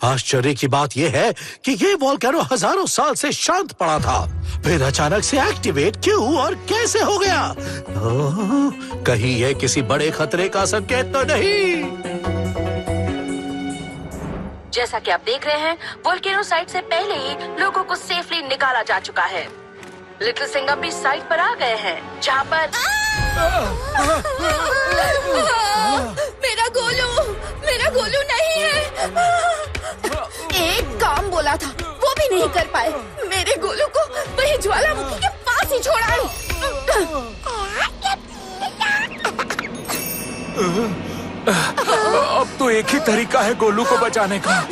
आश्चर्य की बात यह है कि ये वोल्केनो हजारों साल से शांत पड़ा था, फिर अचानक से एक्टिवेट क्यों और कैसे हो गया? कहीं ये किसी बड़े खतरे का संकेत तो नहीं? जैसा कि आप देख रहे हैं, वोल्केनो साइट से पहले ही लोगों को सेफली निकाला जा चुका है। लिटिल सिंघम भी साइट पर आ गए हैं, जहां पर मेरा गोलू नहीं है। एक काम बोला था, वो भी नहीं कर पाए। मेरे गोलू को वही ज्वालामुखी के पास ही छोड़ा है। अब तो एक ही तरीका है गोलू को बचाने का।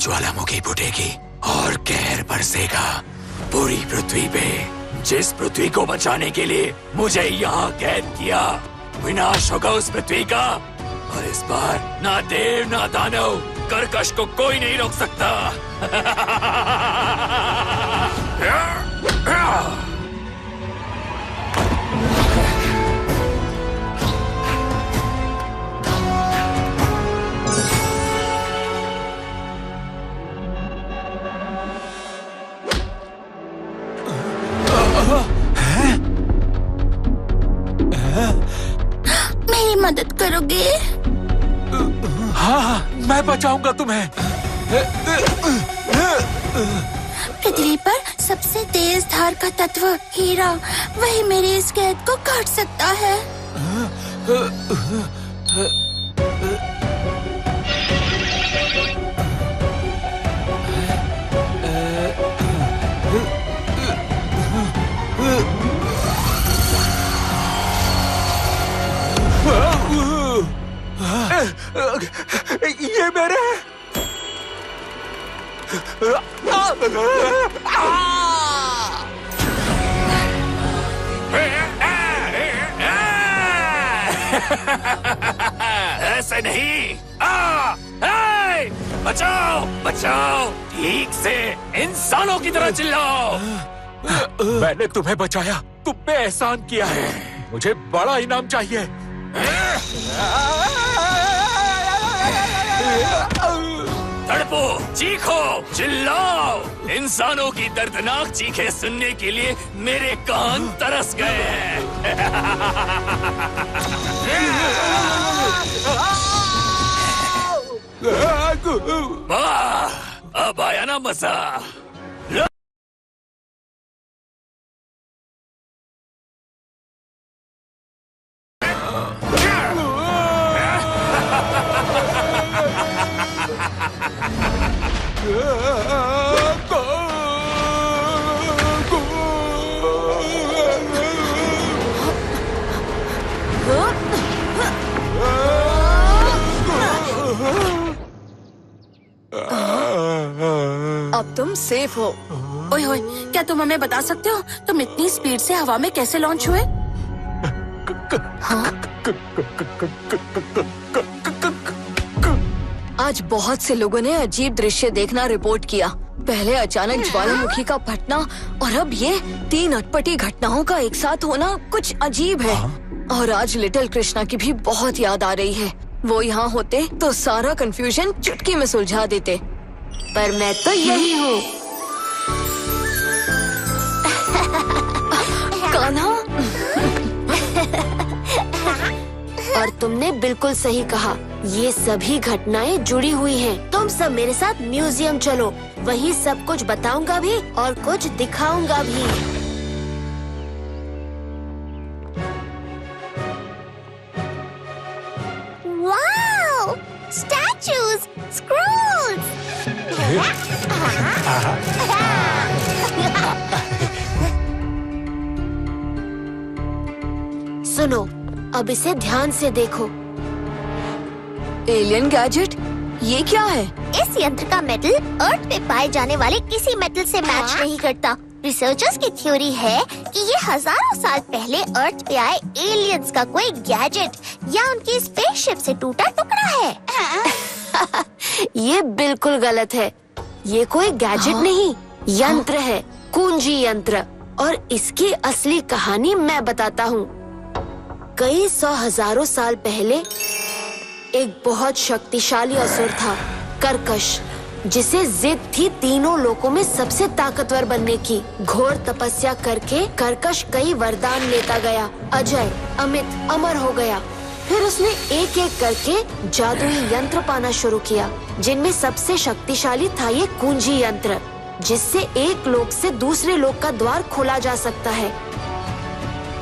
ज्वालामुखी फूटेगी और कहर बरसेगा पूरी पृथ्वी पे। जिस पृथ्वी को बचाने के लिए मुझे यहाँ कैद किया, विनाश होगा उस पृथ्वी का। और इस बार ना देव ना दानव, कर्कश को कोई नहीं रोक सकता। मेरी मदद करोगे? हाँ, मैं बचाऊंगा तुम्हें। पृथ्वी पर सबसे तेज धार का तत्व हीरा, वही मेरी इस कैद को काट सकता है। ये मेरे ऐसे नहीं। बचाओ बचाओ, ठीक से इंसानों की तरह चिल्लाओ। मैंने तुम्हें बचाया, तुम पे एहसान किया है, मुझे बड़ा इनाम चाहिए। तड़पो, चीखो, चिल्लाओ। इंसानों की दर्दनाक चीखें सुनने के लिए मेरे कान तरस गए हैं। वाह, अब आया ना मजा। अब तुम सेफ हो। ओए होए, क्या तुम हमें बता सकते हो तुम इतनी स्पीड से हवा में कैसे लॉन्च हुए? आज बहुत से लोगों ने अजीब दृश्य देखना रिपोर्ट किया। पहले अचानक ज्वालामुखी का फटना और अब ये 3 अटपटी घटनाओं का एक साथ होना कुछ अजीब है। और आज लिटिल कृष्णा की भी बहुत याद आ रही है। वो यहाँ होते तो सारा कंफ्यूजन चुटकी में सुलझा देते, पर मैं तो यही हूँ। कान्हा, और तुमने बिल्कुल सही कहा, ये सभी घटनाएं जुड़ी हुई हैं। तुम सब मेरे साथ म्यूजियम चलो, वहीं सब कुछ बताऊंगा भी और कुछ दिखाऊंगा भी। वाओ! Statues, scrolls. सुनो, अब इसे ध्यान से देखो। एलियन गैजेट, ये क्या है? इस यंत्र का मेटल अर्थ पे पाए जाने वाले किसी मेटल से मैच नहीं करता। रिसर्चर्स की थ्योरी है कि ये हजारों साल पहले अर्थ पे आए एलियंस का कोई गैजेट या उनकी स्पेसशिप से टूटा टुकड़ा है। ये बिल्कुल गलत है। ये कोई गैजेट नहीं, यंत्र है, कुंजी यंत्र। और इसकी असली कहानी मैं बताता हूँ। कई 100 हजारों साल पहले एक बहुत शक्तिशाली असुर था, कर्कश, जिसे जिद थी तीनों लोकों में सबसे ताकतवर बनने की। घोर तपस्या करके कर्कश कई वरदान लेता गया, अजय, अमित, अमर हो गया। फिर उसने एक एक करके जादुई यंत्र पाना शुरू किया, जिनमें सबसे शक्तिशाली था ये कुंजी यंत्र, जिससे एक लोक से दूसरे लोक का द्वार खोला जा सकता है।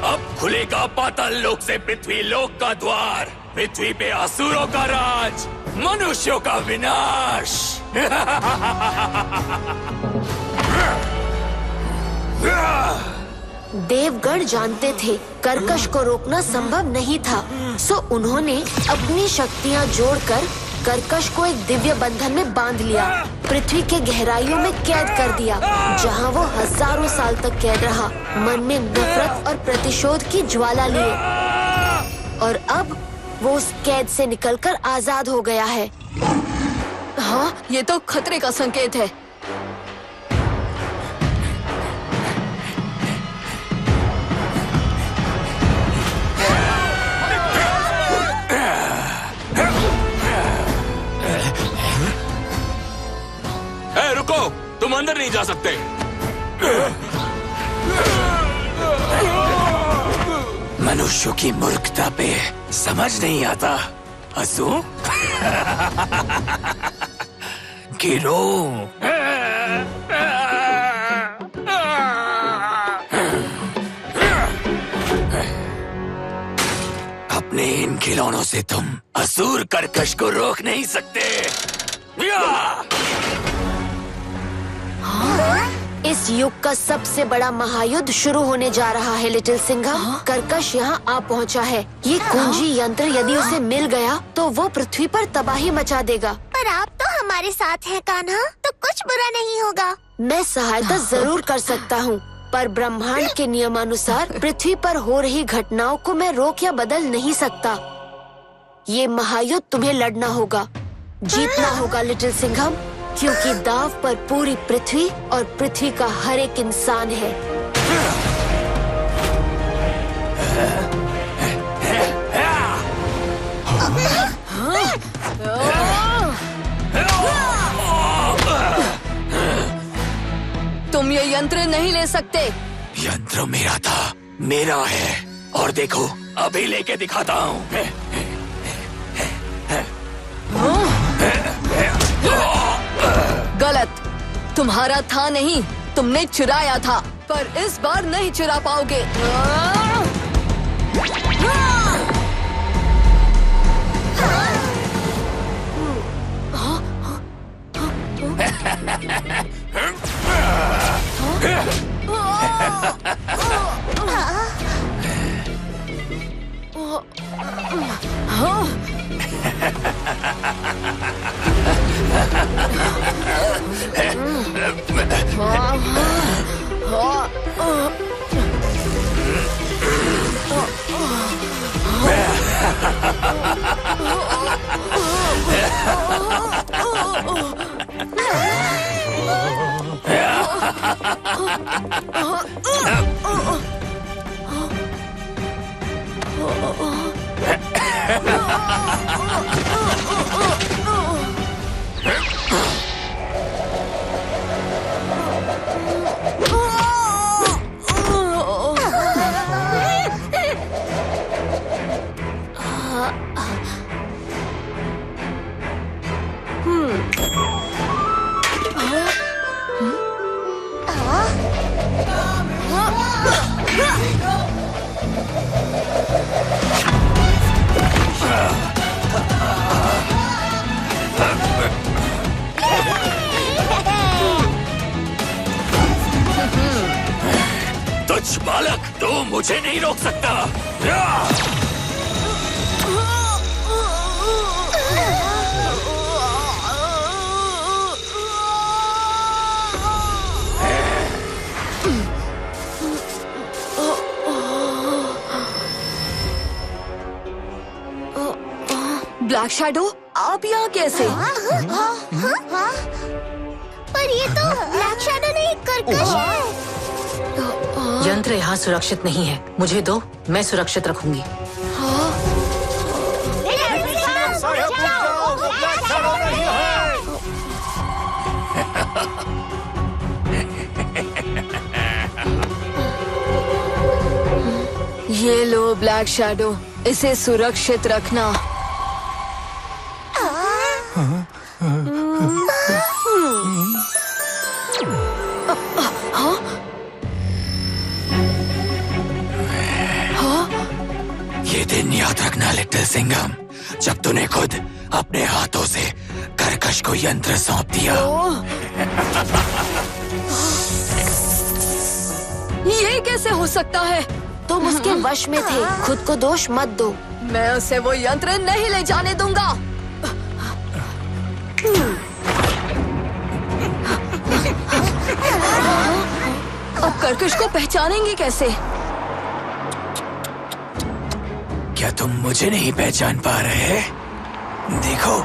अब खुलेगा पाताल लोक से पृथ्वी लोक का द्वार। पृथ्वी पे असुरों का राज, मनुष्यों का विनाश। देवगण जानते थे कर्कश को रोकना संभव नहीं था, सो उन्होंने अपनी शक्तियाँ जोड़कर कर्कश को एक दिव्य बंधन में बांध लिया, पृथ्वी के गहराइयों में कैद कर दिया, जहाँ वो हजारों साल तक कैद रहा, मन में नफरत और प्रतिशोध की ज्वाला लिए। और अब वो उस कैद से निकलकर आजाद हो गया है। हाँ, ये तो खतरे का संकेत है। रुको, तुम अंदर नहीं जा सकते। मनुष्यों की मूर्खता पे समझ नहीं आता, हंसू? गिरो। अपने इन खिलौनों से तुम असुर कर्कश को रोक नहीं सकते। इस युग का सबसे बड़ा महायुद्ध शुरू होने जा रहा है लिटिल सिंघम। कर्कश यहाँ आ पहुँचा है। ये कुंजी यंत्र यदि उसे मिल गया तो वो पृथ्वी पर तबाही मचा देगा। पर आप तो हमारे साथ हैं कान्हा, तो कुछ बुरा नहीं होगा। मैं सहायता जरूर कर सकता हूँ, पर ब्रह्मांड के नियमानुसार पृथ्वी पर हो रही घटनाओं को मैं रोक या बदल नहीं सकता। ये महायुद्ध तुम्हें लड़ना होगा, जीतना होगा लिटिल सिंघम, क्योंकि दाव पर पूरी पृथ्वी और पृथ्वी का हर एक इंसान है। तुम ये यंत्र नहीं ले सकते। यंत्र मेरा था, मेरा है, और देखो अभी लेके दिखाता हूँ। गलत, तुम्हारा था नहीं, तुमने चुराया था, पर इस बार नहीं चुरा पाओगे। तुझ बालक, तू मुझे नहीं रोक सकता। ब्लैक शैडो, आप यहाँ कैसे? पर ये तो ब्लैक शैडो नहीं, कर्कश है। यंत्र यहाँ सुरक्षित नहीं है, मुझे दो, मैं सुरक्षित रखूंगी। ये लो ब्लैक शैडो, इसे सुरक्षित रखना। ये दिन याद रखना लिटिल सिंघम, जब तूने खुद अपने हाथों से कर्कश को यंत्र सौंप दिया। ये कैसे हो सकता है? तुम उसके वश में थे, खुद को दोष मत दो। मैं उसे वो यंत्र नहीं ले जाने दूंगा। अब कर्कश को पहचानेंगे कैसे? क्या तुम मुझे नहीं पहचान पा रहे? देखो,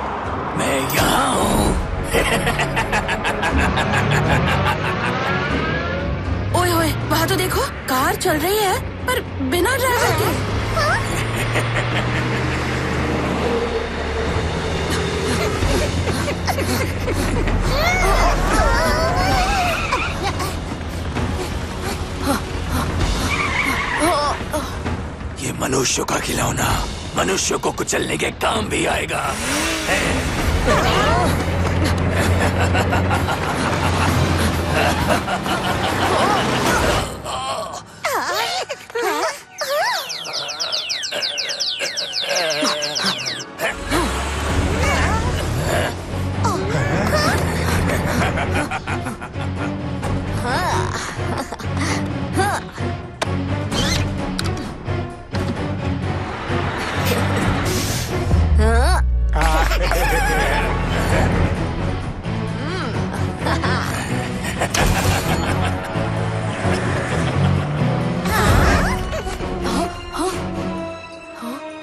मैं यहाँ हूँ। ओए ओए, वहाँ तो देखो, कार चल रही है पर बिना ड्राइवर के। ये मनुष्यों का खिलौना मनुष्यों को कुचलने के काम भी आएगा।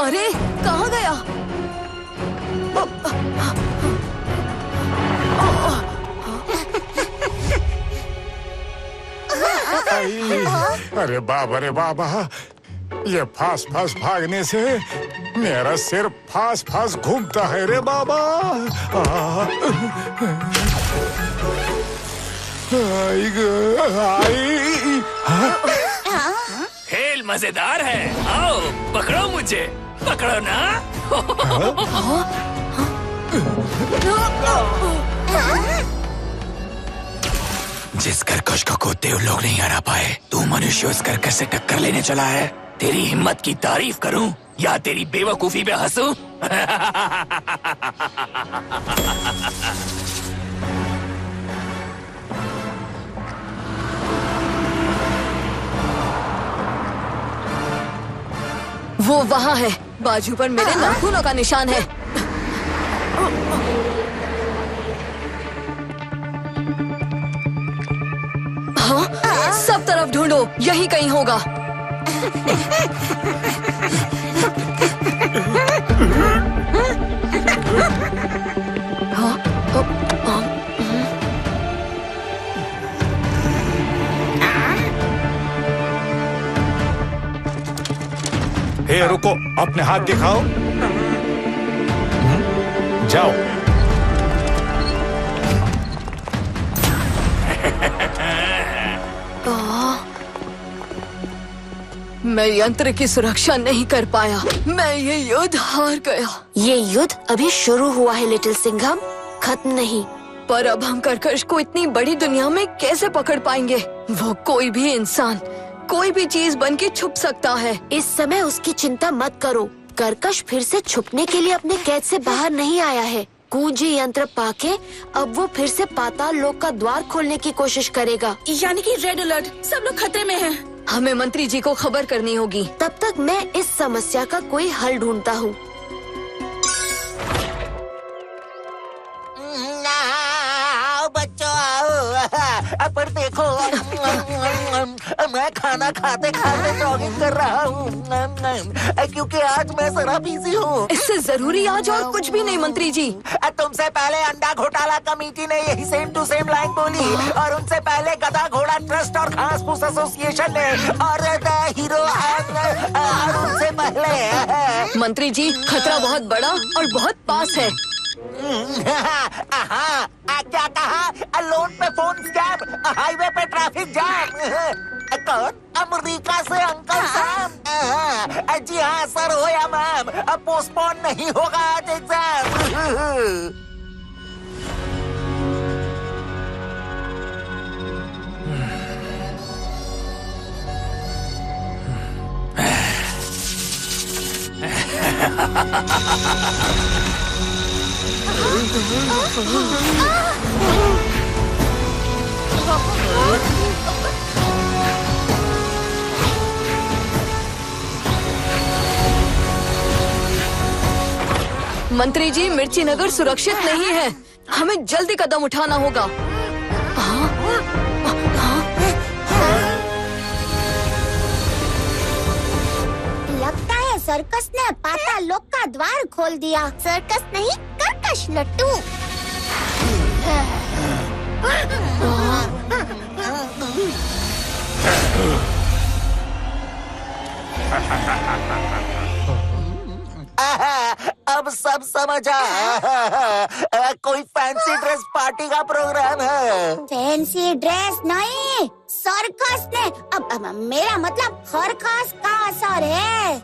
अरे कहाँ गया? अरे बाबा, ये फास फास भागने से मेरा सिर फास फास घूमता है रे बाबा। खेल मजेदार है, आओ पकड़ो मुझे, पकड़ो ना। जिस कर्कश को खुद देव लोग नहीं हरा पाए, तू मनुष्य उस कर्कश से टक्कर लेने चला है। तेरी हिम्मत की तारीफ करूं या तेरी बेवकूफी पे हंसूं? वो वहाँ है, बाजू पर मेरे नाखूनों का निशान है। हाँ, सब तरफ ढूंढो, यही कहीं होगा। हे रुको, अपने हाथ दिखाओ। जाओ। मैं यंत्र की सुरक्षा नहीं कर पाया, मैं ये युद्ध हार गया। ये युद्ध अभी शुरू हुआ है लिटिल सिंघम, खत्म नहीं। पर अब हम कर्कश को इतनी बड़ी दुनिया में कैसे पकड़ पाएंगे? वो कोई भी इंसान, कोई भी चीज बन के छुप सकता है। इस समय उसकी चिंता मत करो। कर्कश फिर से छुपने के लिए अपने कैद से बाहर नहीं आया है। कुंजी यंत्र पाके अब वो फिर से पाताल लोक का द्वार खोलने की कोशिश करेगा। यानी कि रेड अलर्ट, सब लोग खतरे में हैं। हमें मंत्री जी को खबर करनी होगी। तब तक मैं इस समस्या का कोई हल ढूंढता हूँ। बच्चों आओ, पर देखो मैं खाना खाते खाते जॉगिंग कर रहा हूँ, क्योंकि आज मैं जरा बिजी हूँ। इससे जरूरी आज और कुछ भी नहीं मंत्री जी। तुमसे पहले अंडा घोटाला कमेटी ने यही सेम टू सेम लाइन बोली, और उनसे पहले गधा घोड़ा ट्रस्ट और घास फूस एसोसिएशन ने, और हीरो और उनसे पहले। मंत्री जी, खतरा बहुत बड़ा और बहुत पास है। क्या कहा? लोन पे फोन स्कैम, हाईवे पे ट्रैफिक जाम। कौन? अमेरिका से अंकल सैम। जी हाँ सर, हो या मैम, अब पोस्टपोन नहीं होगा आज एग्जाम। मंत्री जी, मिर्ची नगर सुरक्षित नहीं है, हमें जल्दी कदम उठाना होगा। लगता है सर्कस ने पाताल लोक का द्वार खोल दिया। सर्कस नहीं, कर्कश लट्टू। अब सब समझ आया, कोई फैंसी ड्रेस पार्टी का प्रोग्राम है। फैंसी ड्रेस नहीं, सर्कस ने। अब मेरा मतलब खरखस का असर है।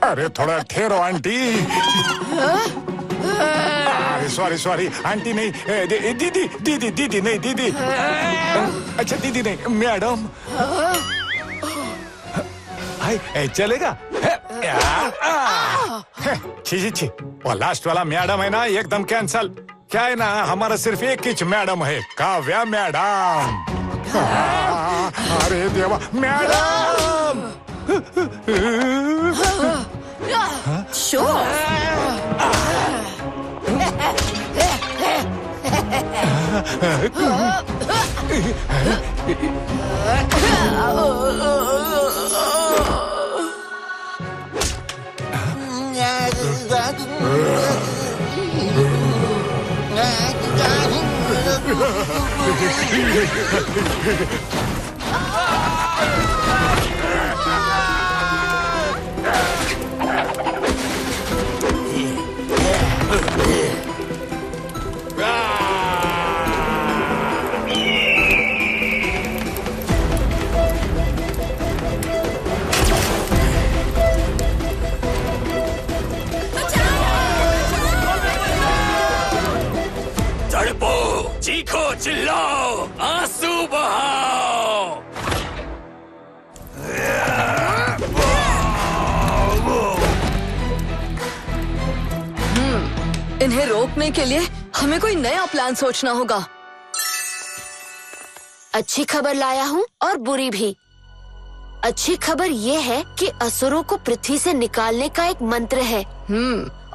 अरे थोड़ा ठहरो आंटी। सॉरी आंटी नहीं, दीदी दीदी दीदी नहीं, दीदी। अच्छा दीदी नहीं, मैडम। चलेगा? छी, वो लास्ट वाला मैडम है ना, एकदम कैंसल। क्या है ना, हमारा सिर्फ एक ही मैडम है, काव्या मैडम। अरे देवा, मैडम। तड़पो, चीखो, चिल्लाओ, आंसू बहाओ। इन्हें रोकने के लिए हमें कोई नया प्लान सोचना होगा। अच्छी खबर लाया हूँ और बुरी भी। अच्छी खबर ये है कि असुरों को पृथ्वी से निकालने का एक मंत्र है।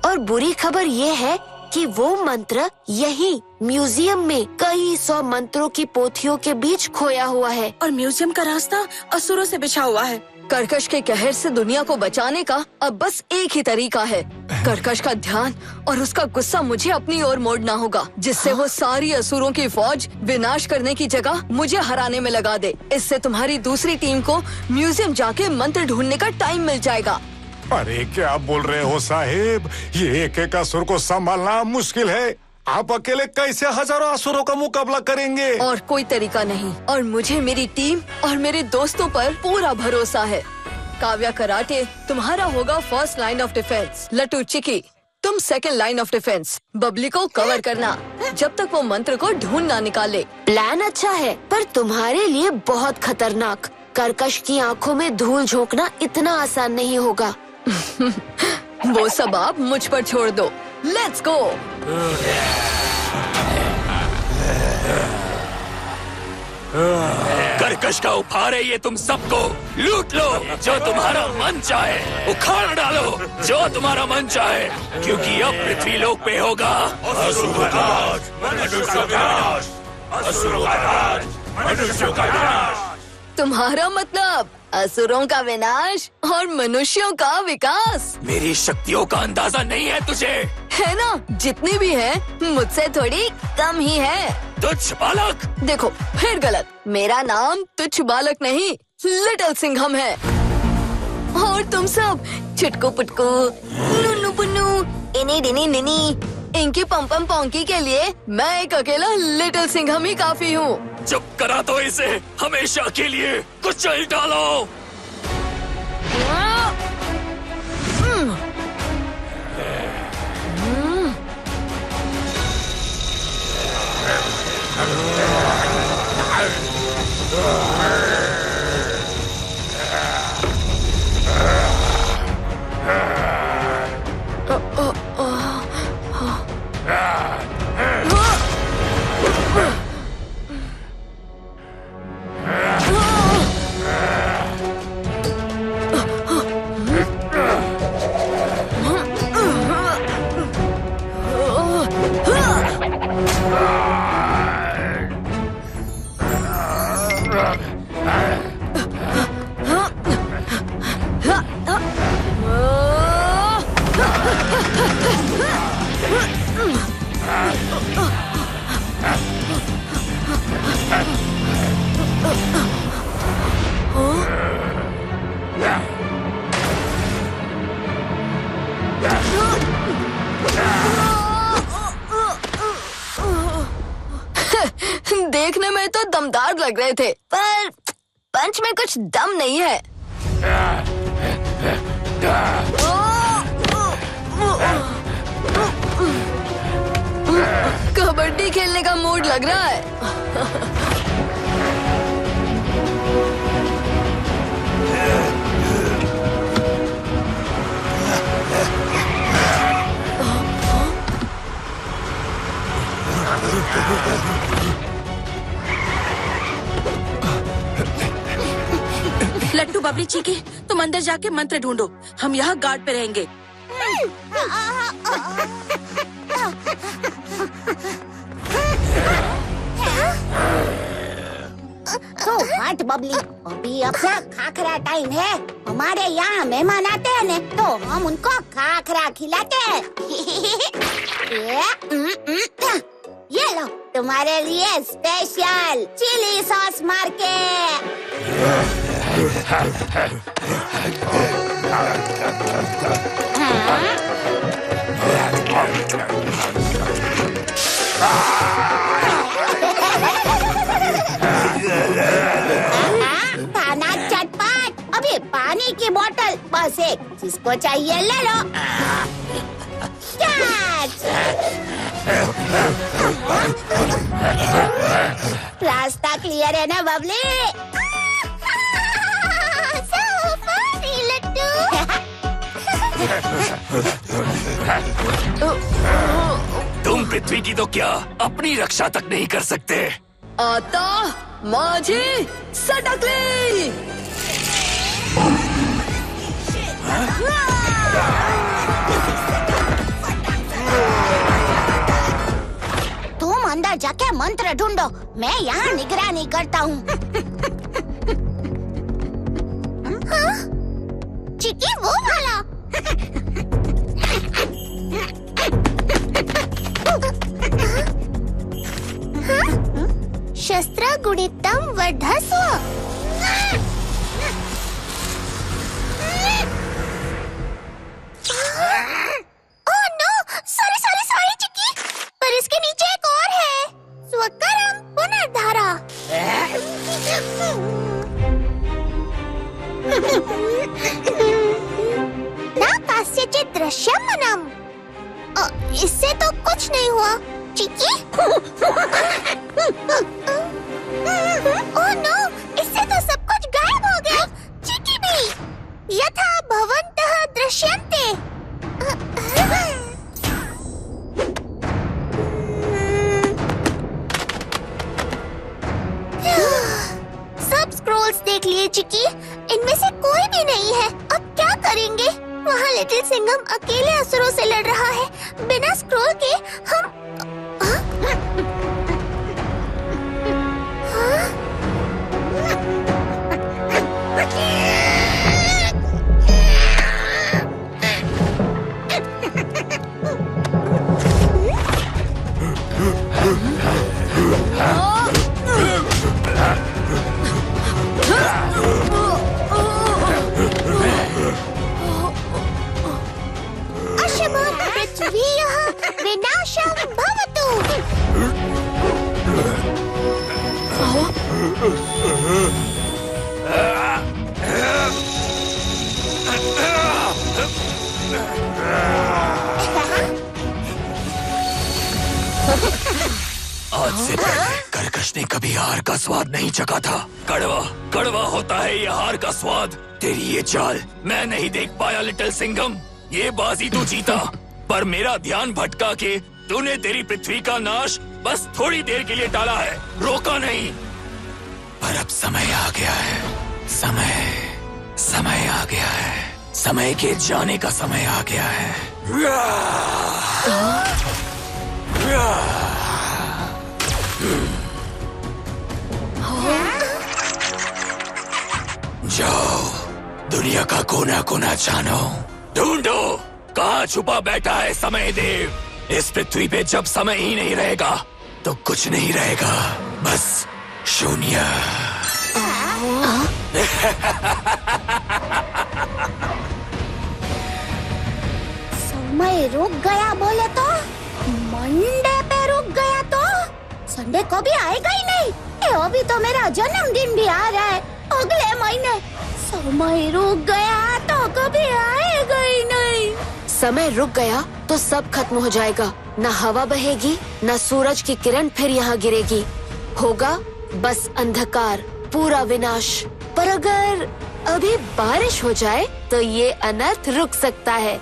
और बुरी खबर ये है कि वो मंत्र यही म्यूजियम में कई 100 मंत्रों की पोथियों के बीच खोया हुआ है। और म्यूजियम का रास्ता असुरों से बिछा हुआ है। कर्कश के कहर से दुनिया को बचाने का अब बस एक ही तरीका है। कर्कश का ध्यान और उसका गुस्सा मुझे अपनी ओर मोड़ना होगा, जिससे वो सारी असुरों की फौज विनाश करने की जगह मुझे हराने में लगा दे। इससे तुम्हारी दूसरी टीम को म्यूजियम जाके मंत्र ढूंढने का टाइम मिल जाएगा। अरे क्या बोल रहे हो साहिब, ये एक एक असुर को संभालना मुश्किल है। आप अकेले कैसे हजारों असुरों का मुकाबला करेंगे? और कोई तरीका नहीं, और मुझे मेरी टीम और मेरे दोस्तों पर पूरा भरोसा है। काव्या कराटे तुम्हारा होगा फर्स्ट लाइन ऑफ डिफेंस। लट्टू चिकी तुम second line of defence. Babli को कवर करना जब तक वो मंत्र को ढूंढ ना निकाले। प्लान अच्छा है पर तुम्हारे लिए बहुत खतरनाक। कर्कश की आंखों में धूल झोंकना इतना आसान नहीं होगा। वो सब आप मुझ पर छोड़ दो। Let's go. कर्कश का उपहार है ये, तुम सबको लूट लो। जो तुम्हारा मन चाहे उखाड़ डालो, जो तुम्हारा मन चाहे, क्योंकि अब पृथ्वी लोक पे होगा असुरों का राज, मनुष्यों का नाश। असुरों का राज, मनुष्यों का नाश। तुम्हारा मतलब असुरों का विनाश और मनुष्यों का विकास। मेरी शक्तियों का अंदाजा नहीं है तुझे? है ना, जितनी भी है मुझसे थोड़ी कम ही है। तुच्छ बालक। देखो फिर गलत। मेरा नाम तुच्छ बालक नहीं, लिटिल सिंघम है। और तुम सब चुटकू पुटकू, नुन्नू पुन्नू, इनी डिनी निनी, इनकी पम पोंकी के लिए मैं एक अकेला लिटिल सिंघम ही काफी हूँ। चुप करा तो इसे हमेशा के लिए कुचल डालो। देखने में तो दमदार लग रहे थे, पर पंच में कुछ दम नहीं है। कबड्डी खेलने का मूड लग रहा है। लट्टू बबली चीकी तुम अंदर जाके मंत्र ढूंढो, हम यहाँ गार्ड पे रहेंगे। तो हट बबली, अभी अपना खाखरा टाइम है। हमारे यहाँ मेहमान आते हैं ने, तो हम उनको खाखरा खिलाते हैं। ये लो तुम्हारे लिए स्पेशल चिली सॉस मार के। खाना चटपट, अभी पानी की बोतल बस एक, जिसको चाहिए ले लो। रास्ता क्लियर है ना बबली? तुम पृथ्वी की तो क्या अपनी रक्षा तक नहीं कर सकते। आता माझी सटकली। तुम अंदर जाके मंत्र ढूंढो, मैं यहाँ निगरानी करता हूँ। हाँ? चिकी वो वाला। शस्त्र गुणितम वर्धस्व। ओह नो, सॉरी चिकी, पर इसके नीचे एक और है। स्वकरम पुनर्धारा। ना कास्यचित दृश्यमनम। इससे तो कुछ नहीं हुआ चिकी। ओह नो, इससे तो सब कुछ गायब हो गया। चिकी भी। यथा भवन्तः दृश्यन्ते। सब स्क्रॉल्स देख लिए चिकी, इनमें से कोई भी नहीं है। अब क्या करेंगे? वहाँ लिटिल सिंघम अकेले असुरों से लड़ रहा है। बिना स्क्रॉल के हम अशुभं पृथ्व्याः विनाशं भवतु। आज से पहले कर्कश ने कभी हार का स्वाद नहीं चखा था। कड़वा कड़वा होता है ये हार का स्वाद। तेरी ये चाल मैं नहीं देख पाया लिटिल सिंघम। ये बाजी तू जीता, पर मेरा ध्यान भटका के तूने तेरी पृथ्वी का नाश बस थोड़ी देर के लिए टाला है, रोका नहीं। पर अब समय आ गया है। समय आ गया है। समय के जाने का समय आ गया है। जाओ, दुनिया का कोना कोना जानो, ढूंढो कहाँ छुपा बैठा है समय देव। इस पृथ्वी पे जब समय ही नहीं रहेगा तो कुछ नहीं रहेगा, बस शून्य। समय रुक गया बोले तो, मंडे पे रुक गया तो संडे को भी आएगा ही नहीं। अभी तो मेरा जन्मदिन भी आ रहा है अगले महीने। समय रुक गया तो कभी आएगा ही नहीं। समय रुक गया तो सब खत्म हो जाएगा। न हवा बहेगी, न सूरज की किरण फिर यहाँ गिरेगी। होगा बस अंधकार, पूरा विनाश। पर अगर अभी बारिश हो जाए तो ये अनर्थ रुक सकता है।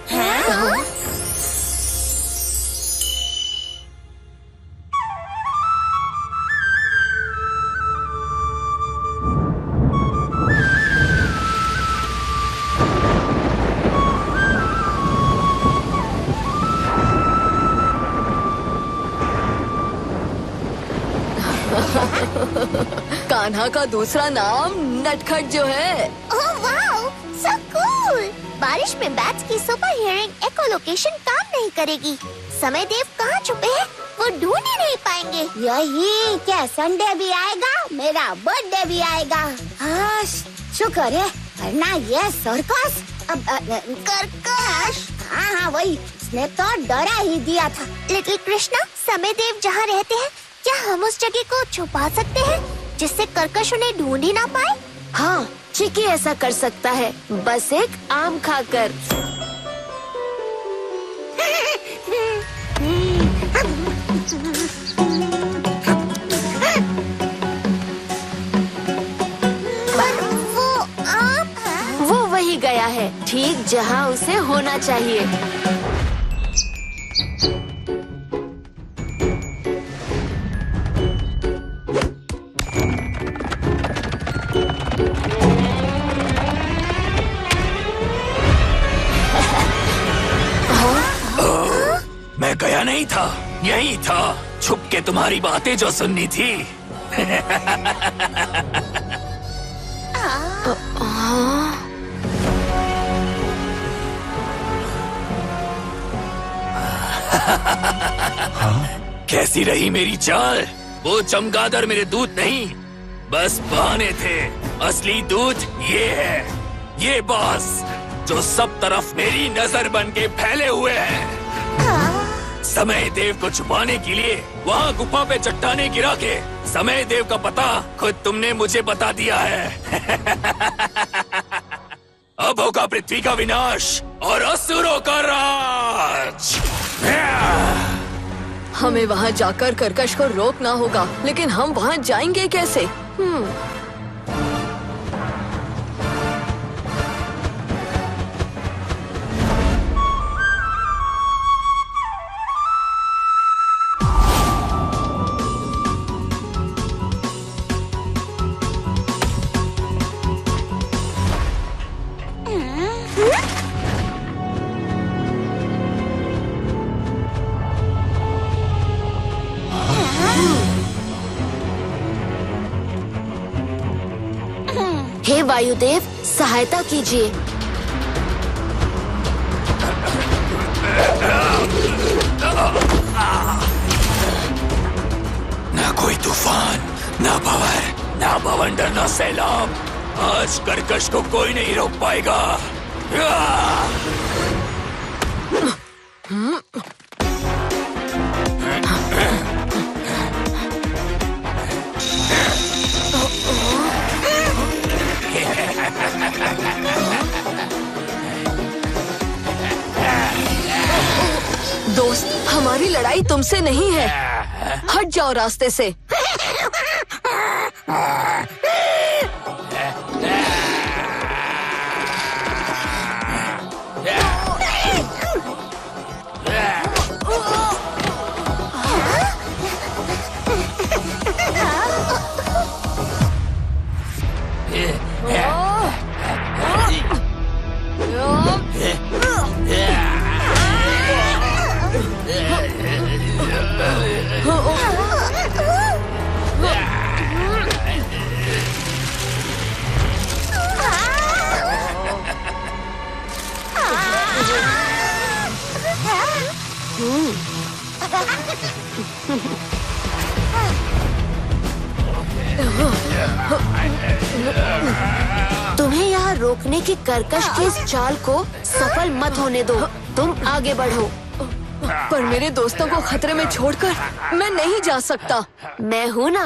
कान्हा का दूसरा नाम नटखट जो है। Oh wow, so cool. बारिश में बैट्स की सुपर हियरिंग एको लोकेशन काम नहीं करेगी। समय देव कहाँ छुपे हैं वो को ढूंढ ही नहीं पाएंगे। यही क्या संडे भी आएगा, मेरा बर्थडे भी आएगा। हाँ, शुक्र है, वरना ये सर्कस कर्कश। हाँ वही, उसने तो डरा ही दिया था। लिटिल कृष्णा, समय देव जहाँ रहते हैं, क्या हम उस जगह को छुपा सकते हैं जिससे कर्कश उन्हें ढूंढ ही ना पाए? हाँ, चिकी ऐसा कर सकता है, बस एक आम खाकर। वो वही गया है, ठीक जहाँ उसे होना चाहिए। मैं गया नहीं था, यही था, छुप के तुम्हारी बातें जो सुननी थी। कैसी रही मेरी चाल? वो चमगादड़ मेरे दूत नहीं, बस बहाने थे। असली दूत ये है, ये बॉस जो सब तरफ मेरी नजर बन के फैले हुए है। समय देव को छुपाने के लिए वहाँ गुफा पे चट्टाने गिरा के समय देव का पता खुद तुमने मुझे बता दिया है। अब होगा पृथ्वी का विनाश और असुरों का राज। हमें वहाँ जाकर कर्कश को रोकना होगा, लेकिन हम वहाँ जाएंगे कैसे? हे वायुदेव, सहायता कीजिए। ना कोई तूफान, ना पावर, ना बवंडर, ना सैलाब, आज कर्कश को कोई नहीं रोक पाएगा। दोस्त, हमारी लड़ाई तुमसे नहीं है, हट जाओ रास्ते से। तुम्हें यहाँ रोकने की कर्कश की इस चाल को सफल मत होने दो। तुम आगे बढ़ो। पर मेरे दोस्तों को खतरे में छोड़कर मैं नहीं जा सकता। मैं हूँ ना।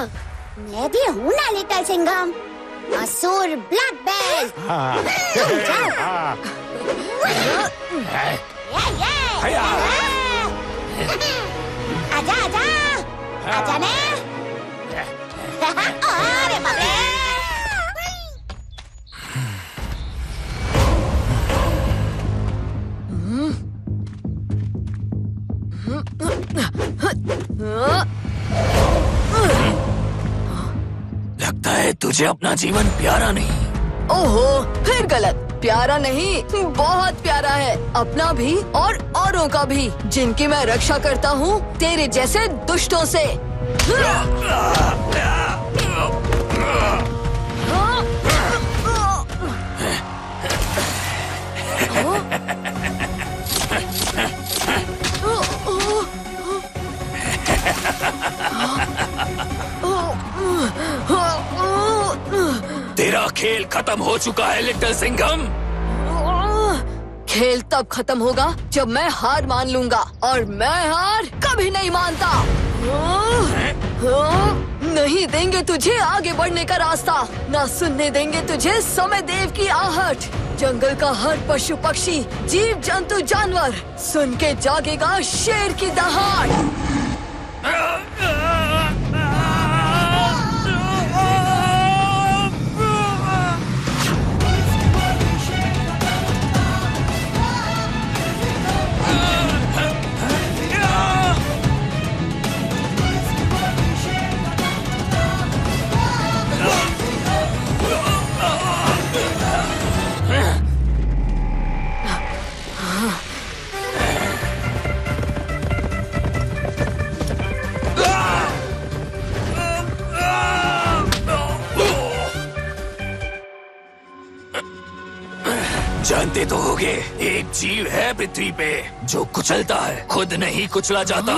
मैं भी हूँ ना लिटिल सिंघम, असुर ब्लड बेल। तुम जाओ। आजा आजा आजा ने। अरे बाप रे। लगता है तुझे अपना जीवन प्यारा नहीं। ओहो, फिर गलत। प्यारा नहीं, बहुत प्यारा है, अपना भी और औरों का भी, जिनकी मैं रक्षा करता हूँ तेरे जैसे दुष्टों से। खत्म हो चुका है लिटिल सिंघम। खेल तब खत्म होगा जब मैं हार मान लूंगा, और मैं हार कभी नहीं मानता। नहीं देंगे तुझे आगे बढ़ने का रास्ता, ना सुनने देंगे तुझे समय देव की आहट। जंगल का हर पशु पक्षी, जीव जंतु जानवर सुन के जागेगा शेर की दहाड़। जानते तो होगे, एक जीव है पृथ्वी पे जो कुचलता है, खुद नहीं कुचला जाता,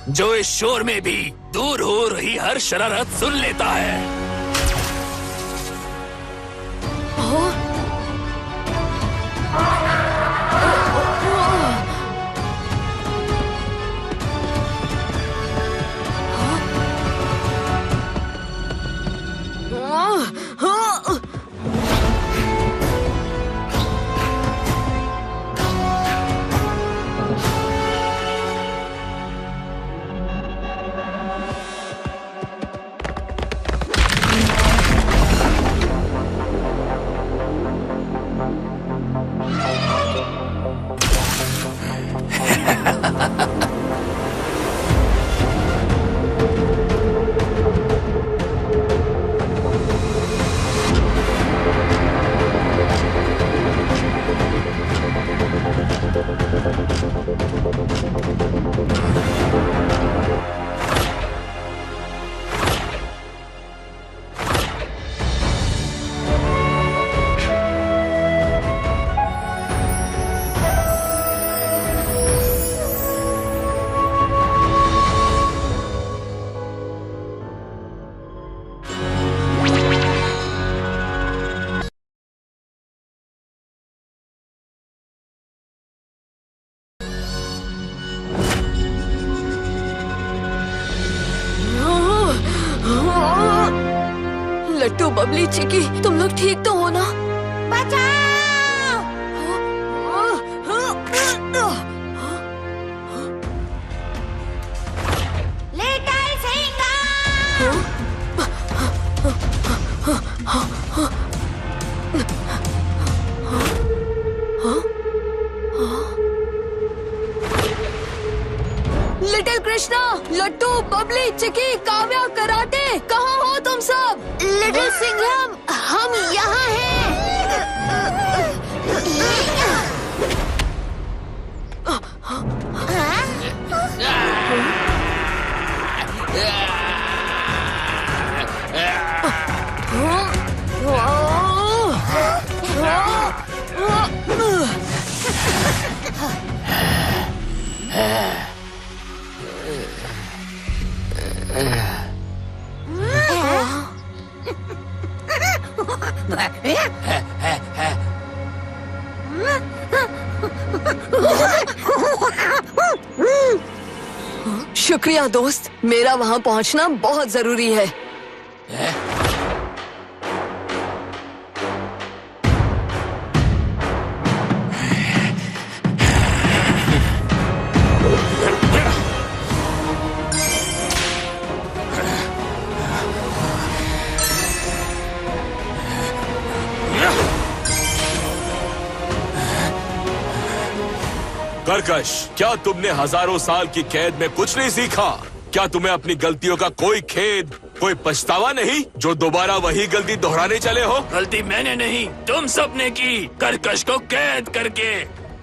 जो इस शोर में भी दूर हो रही हर शरारत सुन लेता है। लट्टू, बबली, चिकी, तुम लोग ठीक तो हो ना? लिटिल सिंघम! लिटिल कृष्णा, लट्टू, बबली, चिकी, काव्या, कराटे, कहाँ हो तुम सब? लिटिल सिंघम, हम यहाँ हैं। शुक्रिया दोस्त, मेरा वहाँ पहुँचना बहुत जरूरी है। कर्कश, क्या तुमने हजारों साल की कैद में कुछ नहीं सीखा? क्या तुम्हें अपनी गलतियों का कोई खेद, कोई पछतावा नहीं, जो दोबारा वही गलती दोहराने चले हो? गलती मैंने नहीं, तुम सबने की, कर्कश को कैद करके।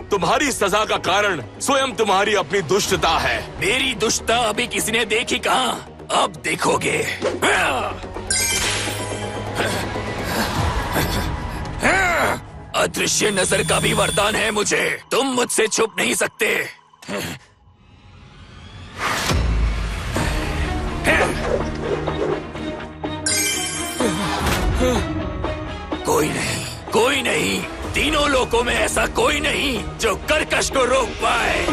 तुम्हारी सजा का कारण स्वयं तुम्हारी अपनी दुष्टता है। मेरी दुष्टता अभी किसी ने देखी कहाँ? अब देखोगे। अदृश्य नजर का भी वरदान है मुझे, तुम मुझसे छुप नहीं सकते। कोई नहीं, तीनों लोकों में ऐसा कोई नहीं जो कर्कश को रोक पाए।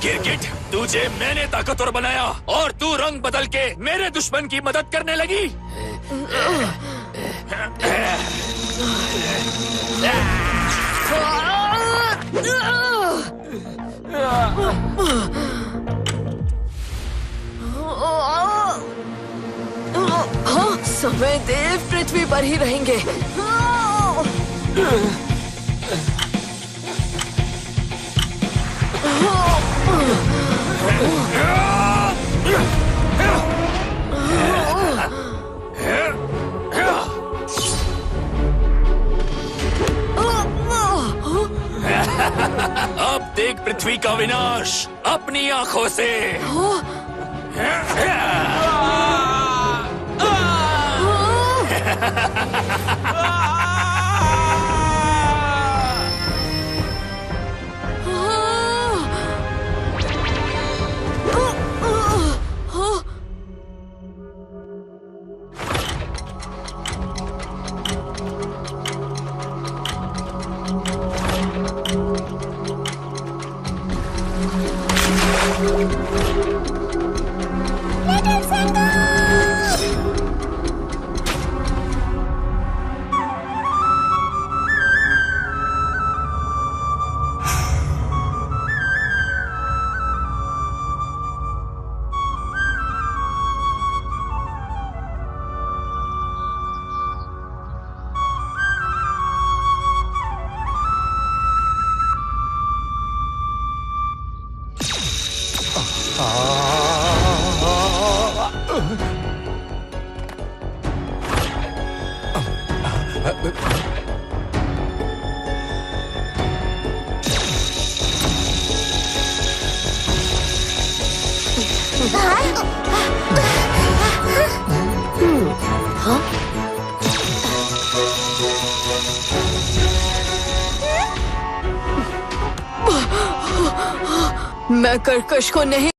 गिरगिट, तुझे मैंने ताकतवर बनाया और तू रंग बदल के मेरे दुश्मन की मदद करने लगी। हाँ, समय देव पृथ्वी पर ही रहेंगे। अब देख पृथ्वी का विनाश अपनी आंखों से। मैं कर्कश को नहीं,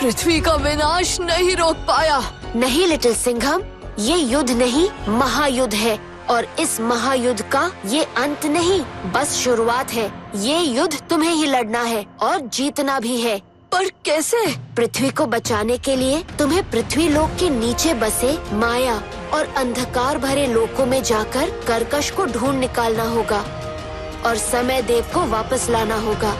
पृथ्वी का विनाश नहीं रोक पाया। नहीं लिटिल सिंघम, ये युद्ध नहीं महायुद्ध है और इस महायुद्ध का ये अंत नहीं, बस शुरुआत है। ये युद्ध तुम्हें ही लड़ना है और जीतना भी है। पर कैसे? पृथ्वी को बचाने के लिए तुम्हें पृथ्वी लोक के नीचे बसे माया और अंधकार भरे लोकों में जाकर कर्कश को ढूंढ निकालना होगा और समय देव को वापस लाना होगा।